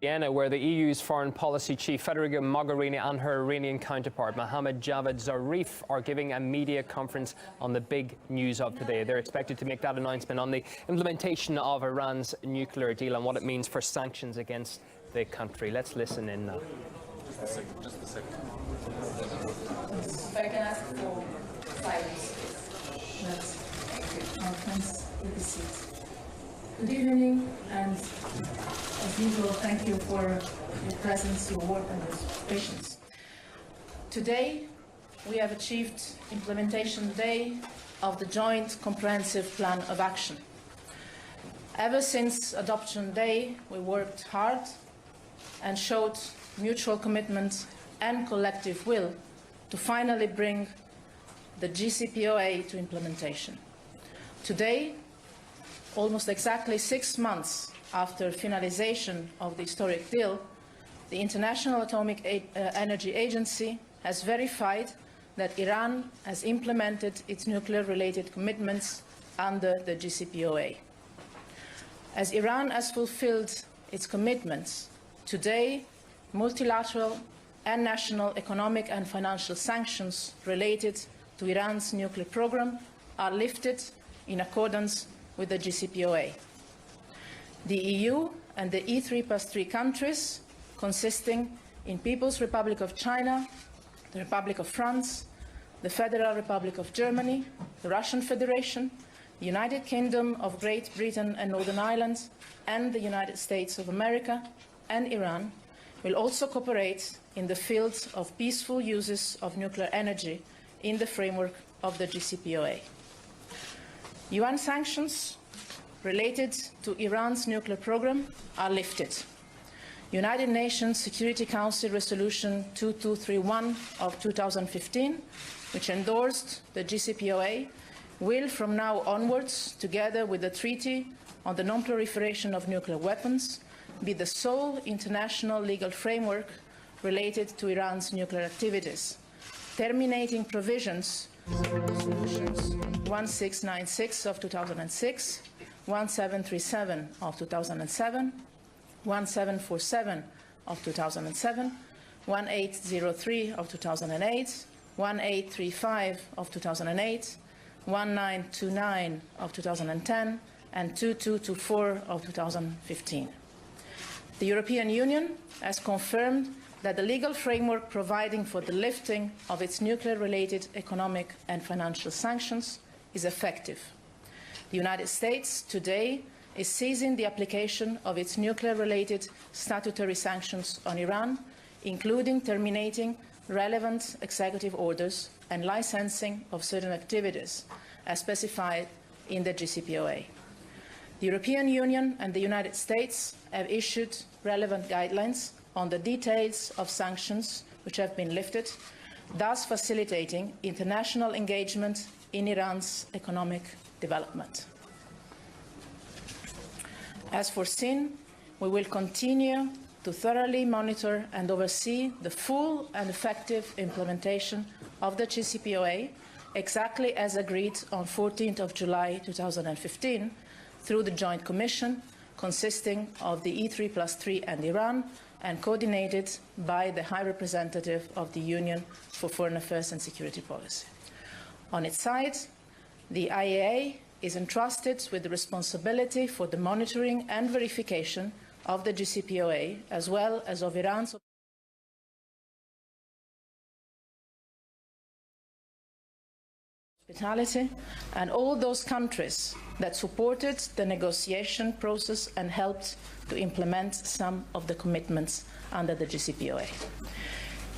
Vienna, where the EU's foreign policy chief Federica Mogherini and her Iranian counterpart Mohammad Javad Zarif are giving a media conference on the big news of today. They're expected to make that announcement on the implementation of Iran's nuclear deal and what it means for sanctions against the country. Let's listen in now. Just a second. If I can ask for silence. That's conference. Take a seat. Good evening, and as usual, thank you for your presence, your work, and your patience. Today, we have achieved implementation day of the Joint Comprehensive Plan of Action. Ever since adoption day, we worked hard and showed mutual commitment and collective will to finally bring the JCPOA to implementation. Today, almost exactly 6 months after finalization of the historic deal, the International Atomic Energy Agency has verified that Iran has implemented its nuclear-related commitments under the JCPOA. As Iran has fulfilled its commitments, today multilateral and national economic and financial sanctions related to Iran's nuclear program are lifted in accordance with the JCPOA. The EU and the E3+3 countries, consisting in People's Republic of China, the Republic of France, the Federal Republic of Germany, the Russian Federation, the United Kingdom of Great Britain and Northern Ireland, and the United States of America and Iran, will also cooperate in the field of peaceful uses of nuclear energy in the framework of the JCPOA. UN sanctions related to Iran's nuclear program are lifted. United Nations Security Council Resolution 2231 of 2015, which endorsed the JCPOA, will from now onwards, together with the Treaty on the Non-Proliferation of Nuclear Weapons, be the sole international legal framework related to Iran's nuclear activities, terminating provisions Resolutions 1696 of 2006, 1737 of 2007, 1747 of 2007, 1803 of 2008, 1835 of 2008, 1929 of 2010, and 2224 of 2015. The European Union has confirmed that the legal framework providing for the lifting of its nuclear-related economic and financial sanctions is effective. The United States today is ceasing the application of its nuclear-related statutory sanctions on Iran, including terminating relevant executive orders and licensing of certain activities, as specified in the JCPOA. The European Union and the United States have issued relevant guidelines on the details of sanctions which have been lifted, thus facilitating international engagement in Iran's economic development. As foreseen, we will continue to thoroughly monitor and oversee the full and effective implementation of the JCPOA, exactly as agreed on 14th of July 2015, through the Joint Commission consisting of the E3+3 and Iran, and coordinated by the High Representative of the Union for Foreign Affairs and Security Policy. On its side, the IAEA is entrusted with the responsibility for the monitoring and verification of the JCPOA, as well as of Iran's hospitality, and all those countries that supported the negotiation process and helped to implement some of the commitments under the JCPOA.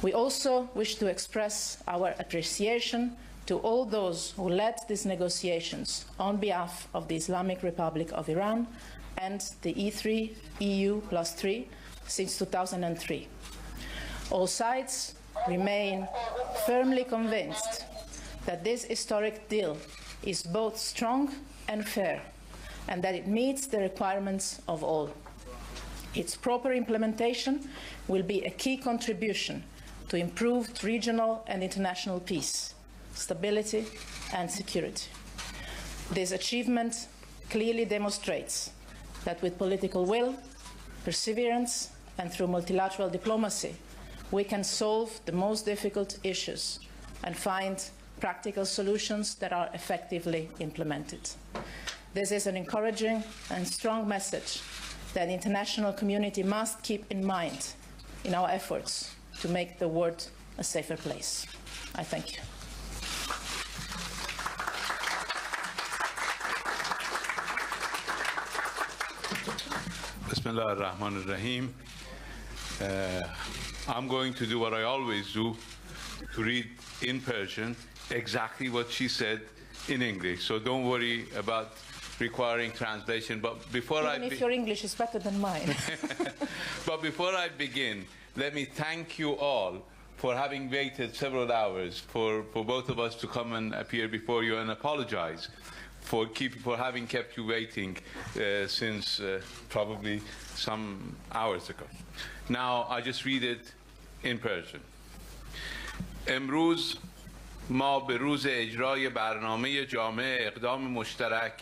We also wish to express our appreciation to all those who led these negotiations on behalf of the Islamic Republic of Iran and the E3, EU+3 since 2003. All sides remain firmly convinced that this historic deal is both strong and fair, and that it meets the requirements of all. Its proper implementation will be a key contribution to improved regional and international peace, stability, and security. This achievement clearly demonstrates that with political will, perseverance, and through multilateral diplomacy, we can solve the most difficult issues and find practical solutions that are effectively implemented. This is an encouraging and strong message that the international community must keep in mind in our efforts to make the world a safer place. I thank you. Bismillah ar-Rahman ar-Rahim. I'm going to do what I always do, to read in Persian exactly what she said in English. So don't worry about requiring translation. But before Even if your English is better than mine. But before I begin, let me thank you all for having waited several hours for both of us to come and appear before you, and apologize for having kept you waiting since probably some hours ago. Now, I just read it in Persian. امروز ما به روز اجرای برنامه جامع اقدام مشترک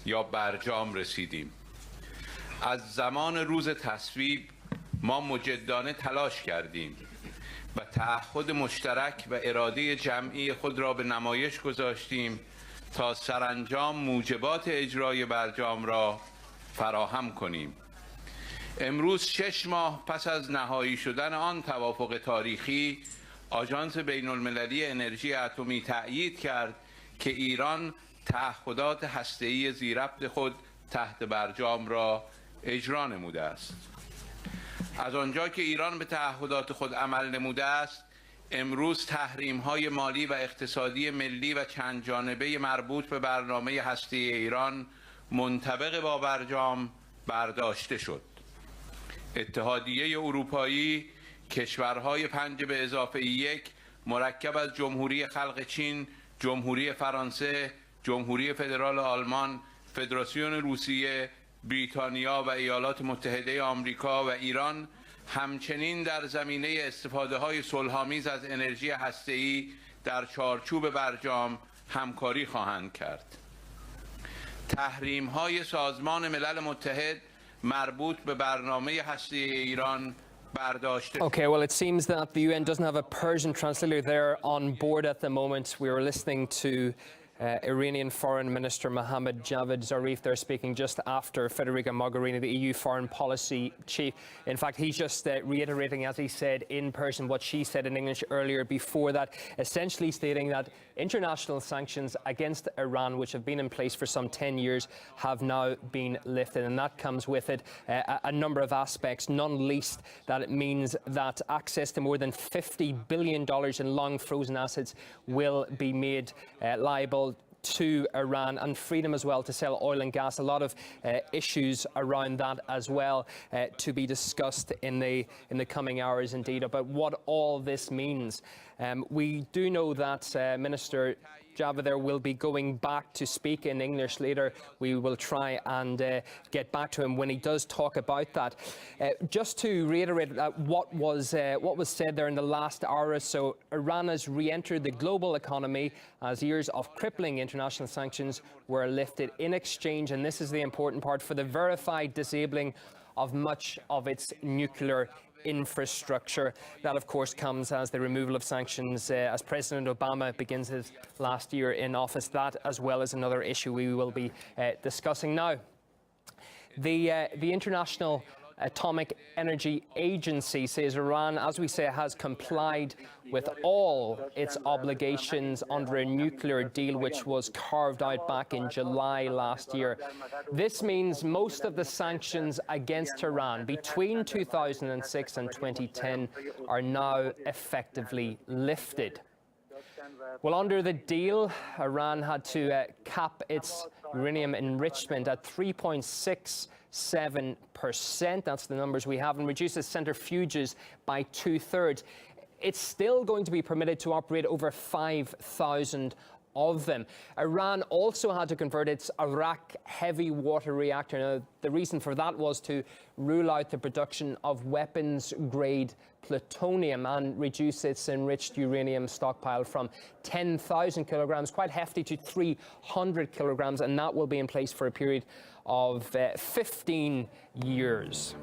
یا برجام رسیدیم. از زمان روز تصویب ما مجدانه تلاش کردیم و تعهد مشترک و اراده جمعی خود را به نمایش گذاشتیم تا سرانجام موجبات اجرای برجام را فراهم کنیم. امروز 6 ماه پس از نهایی شدن آن توافق تاریخی، آژانس بین‌المللی انرژی اتمی تأیید کرد که ایران تعهدات هسته‌ای ذی‌ربط خود تحت برجام را اجرا نموده است. از آنجا که ایران به تعهدات خود عمل نموده است، امروز تحریم‌های مالی و اقتصادی ملی و چند جانبه مربوط به برنامه هسته‌ای ایران منطبق با برجام برداشته شد. اتحادیه اروپایی، کشورهای 5+1 مرکب از جمهوری خلق چین، جمهوری فرانسه، جمهوری فدرال آلمان، فدراسیون روسیه، بریتانیا و ایالات متحده آمریکا و ایران همچنین در زمینه استفاده‌های صلح‌آمیز از انرژی هسته‌ای در چارچوب برجام همکاری خواهند کرد. تحریم‌های سازمان ملل متحد مربوط به برنامه هسته‌ای ایران برداشته. Okay, well, it seems that the UN doesn't have a Persian translator there on board at the moment. We were listening to Iranian Foreign Minister Mohammad Javad Zarif there speaking just after Federica Mogherini, the EU Foreign Policy Chief. In fact, he's just reiterating, as he said in Persian, what she said in English earlier before that, essentially stating that international sanctions against Iran, which have been in place for some 10 years, have now been lifted. And that comes with it a number of aspects, none least that it means that access to more than $50 billion in long frozen assets will be made liable to Iran, and freedom as well to sell oil and gas. A lot of issues around that as well to be discussed in the coming hours indeed about what all this means. We do know that Minister Javad there will be going back to speak in English later. We will try and get back to him when he does talk about that. Just to reiterate what was said there in the last hour or so, Iran has re-entered the global economy as years of crippling international sanctions were lifted in exchange, and this is the important part, for the verified disabling of much of its nuclear infrastructure. That, of course, comes as the removal of sanctions as President Obama begins his last year in office. That, as well as another issue we will be discussing now. The International Atomic Energy Agency says Iran, as we say, has complied with all its obligations under a nuclear deal which was carved out back in July last year. This means most of the sanctions against Iran between 2006 and 2010 are now effectively lifted. Well, under the deal, Iran had to cap its uranium enrichment at 3.67%. That's the numbers we have, and reduce its centrifuges by 2/3. It's still going to be permitted to operate over 5,000 of them. Iran also had to convert its Arak heavy water reactor. Now, the reason for that was to rule out the production of weapons-grade plutonium and reduce its enriched uranium stockpile from 10,000 kilograms, quite hefty, to 300 kilograms, and that will be in place for a period of 15 years.